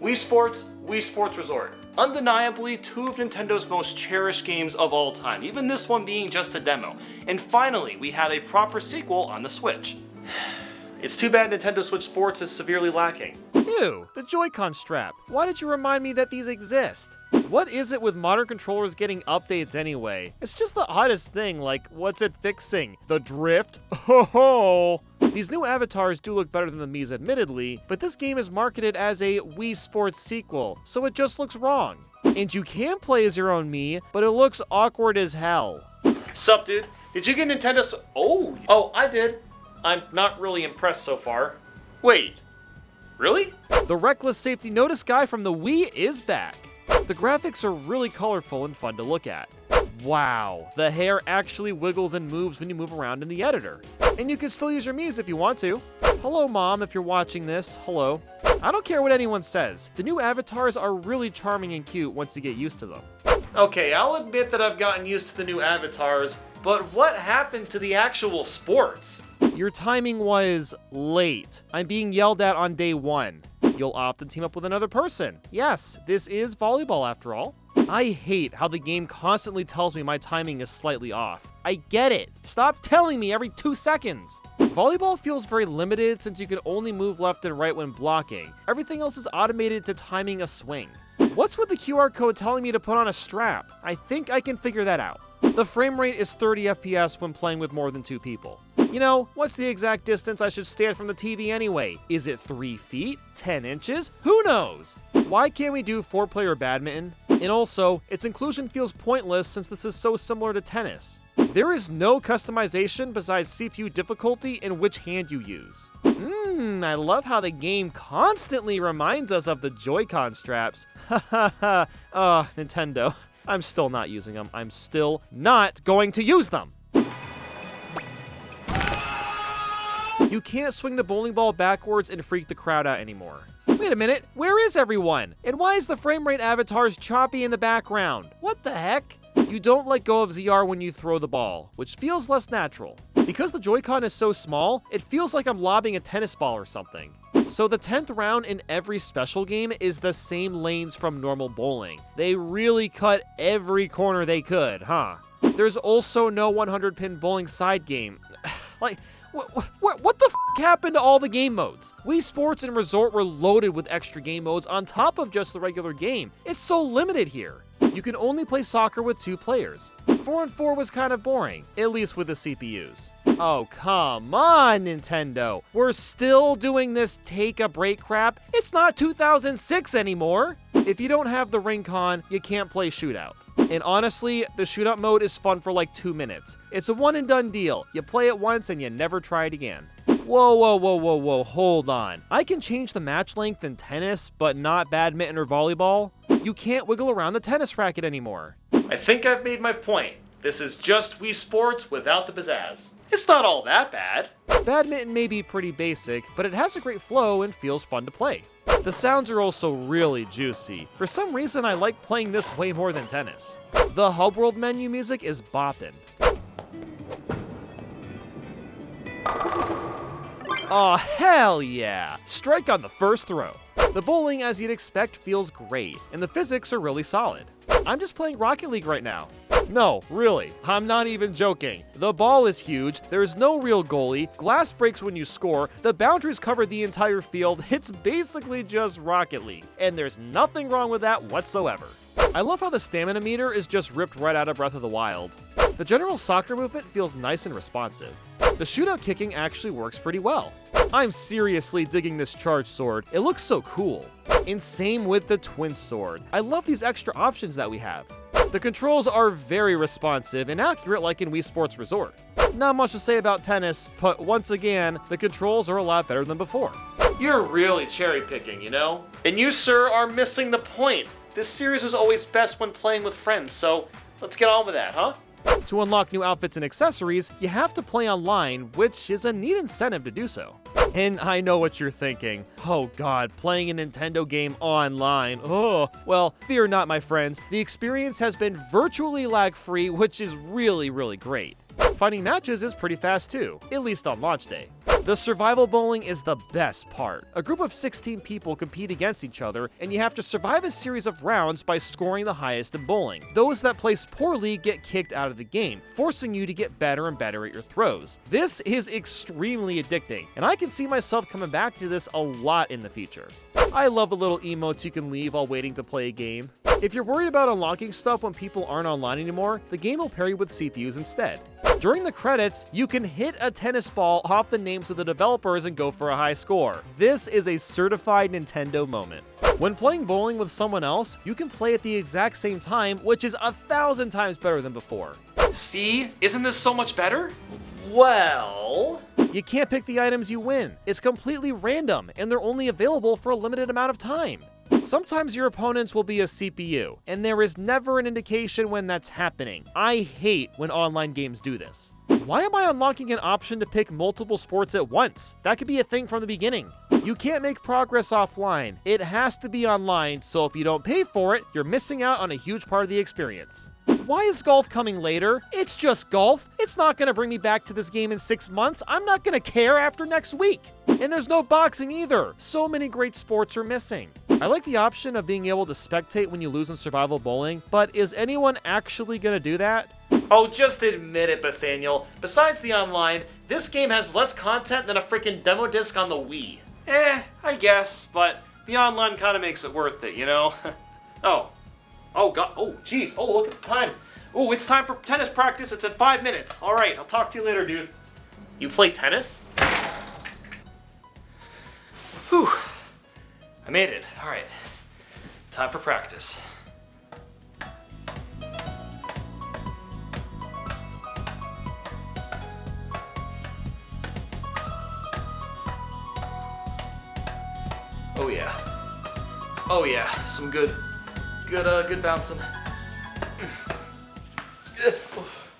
Wii Sports, Wii Sports Resort. Undeniably, two of Nintendo's most cherished games of all time, even this one being just a demo. And finally, we have a proper sequel on the Switch. It's too bad Nintendo Switch Sports is severely lacking. Ew, the Joy-Con strap. Why did you remind me that these exist? What is it with modern controllers getting updates anyway? It's just the oddest thing, like, what's it fixing? The drift? Ho ho! These new avatars do look better than the Mii's admittedly, but this game is marketed as a Wii Sports sequel, so it just looks wrong. And you can play as your own Mii, but it looks awkward as hell. Sup, dude? Did you get Nintendo Oh, I did. I'm not really impressed so far. Wait, really? The reckless safety notice guy from the Wii is back. The graphics are really colorful and fun to look at. Wow, the hair actually wiggles and moves when you move around in the editor. And you can still use your Mii's if you want to. Hello, Mom, if you're watching this. Hello. I don't care what anyone says. The new avatars are really charming and cute once you get used to them. Okay, I'll admit that I've gotten used to the new avatars, but what happened to the actual sports? Your timing was late. I'm being yelled at on day one. You'll often team up with another person. Yes, this is volleyball after all. I hate how the game constantly tells me my timing is slightly off. I get it. Stop telling me every 2 seconds. Volleyball feels very limited since you can only move left and right when blocking. Everything else is automated to timing a swing. What's with the QR code telling me to put on a strap? I think I can figure that out. The frame rate is 30 FPS when playing with more than 2 people. You know, what's the exact distance I should stand from the TV anyway? Is it 3 feet? 10 inches? Who knows? Why can't we do 4-player badminton? And also, its inclusion feels pointless since this is so similar to tennis. There is no customization besides CPU difficulty and which hand you use. I love how the game constantly reminds us of the Joy-Con straps. Hahaha. Nintendo. I'm still not using them. I'm still not going to use them. You can't swing the bowling ball backwards and freak the crowd out anymore. Wait a minute, where is everyone? And why is the frame rate avatars choppy in the background? What the heck? You don't let go of ZR when you throw the ball, which feels less natural. Because the Joy-Con is so small, it feels like I'm lobbing a tennis ball or something. So the 10th round in every special game is the same lanes from normal bowling. They really cut every corner they could, huh? There's also no 100-pin bowling side game. Like, what the f*** happened to all the game modes? Wii Sports and Resort were loaded with extra game modes on top of just the regular game. It's so limited here. You can only play soccer with 2 players. 4-on-4 was kind of boring, at least with the CPUs. Oh, come on, Nintendo. We're still doing this take a break crap? It's not 2006 anymore. If you don't have the ring con, you can't play shootout. And honestly, the shootout mode is fun for like 2 minutes. It's a one and done deal. You play it once and you never try it again. Whoa, hold on. I can change the match length in tennis, but not badminton or volleyball? You can't wiggle around the tennis racket anymore. I think I've made my point. This is just Wii Sports without the pizzazz. It's not all that bad. Badminton may be pretty basic, but it has a great flow and feels fun to play. The sounds are also really juicy. For some reason, I like playing this way more than tennis. The Hub World menu music is boppin'. Aw, hell yeah! Strike on the first throw. The bowling, as you'd expect, feels great, and the physics are really solid. I'm just playing Rocket League right now. No, really, I'm not even joking. The ball is huge, there's no real goalie, glass breaks when you score, the boundaries cover the entire field, it's basically just Rocket League, and there's nothing wrong with that whatsoever. I love how the stamina meter is just ripped right out of Breath of the Wild. The general soccer movement feels nice and responsive. The shootout kicking actually works pretty well. I'm seriously digging this charged sword, it looks so cool. And same with the twin sword. I love these extra options that we have. The controls are very responsive and accurate like in Wii Sports Resort. Not much to say about tennis, but once again, the controls are a lot better than before. You're really cherry picking, you know? And you, sir, are missing the point. This series was always best when playing with friends, so let's get on with that, huh? To unlock new outfits and accessories, you have to play online, which is a neat incentive to do so. And I know what you're thinking. Oh god, playing a Nintendo game online. Oh, well, fear not, my friends. The experience has been virtually lag-free, which is really, really great. Finding matches is pretty fast too, at least on launch day. The survival bowling is the best part. A group of 16 people compete against each other, and you have to survive a series of rounds by scoring the highest in bowling. Those that place poorly get kicked out of the game, forcing you to get better and better at your throws. This is extremely addicting, and I can see myself coming back to this a lot in the future. I love the little emotes you can leave while waiting to play a game. If you're worried about unlocking stuff when people aren't online anymore, the game will pair you with CPUs instead. During the credits, you can hit a tennis ball off the names of the developers and go for a high score. This is a certified Nintendo moment. When playing bowling with someone else, you can play at the exact same time, which is 1,000 times better than before. See? Isn't this so much better? Well... You can't pick the items you win. It's completely random, and they're only available for a limited amount of time. Sometimes your opponents will be a CPU, and there is never an indication when that's happening. I hate when online games do this. Why am I unlocking an option to pick multiple sports at once? That could be a thing from the beginning. You can't make progress offline. It has to be online, so if you don't pay for it, you're missing out on a huge part of the experience. Why is golf coming later? It's just golf. It's not going to bring me back to this game in 6 months. I'm not going to care after next week. And there's no boxing either. So many great sports are missing. I like the option of being able to spectate when you lose in survival bowling, but is anyone actually going to do that? Oh, just admit it, Nathaniel. Besides the online, this game has less content than a freaking demo disc on the Wii. I guess, but the online kind of makes it worth it, you know? Oh, God. Oh, jeez. Oh, look at the time. Oh, it's time for tennis practice. It's in 5 minutes. All right, I'll talk to you later, dude. You play tennis? Whew. I made it. All right. Time for practice. Oh, yeah. Oh, yeah. Some good bouncing.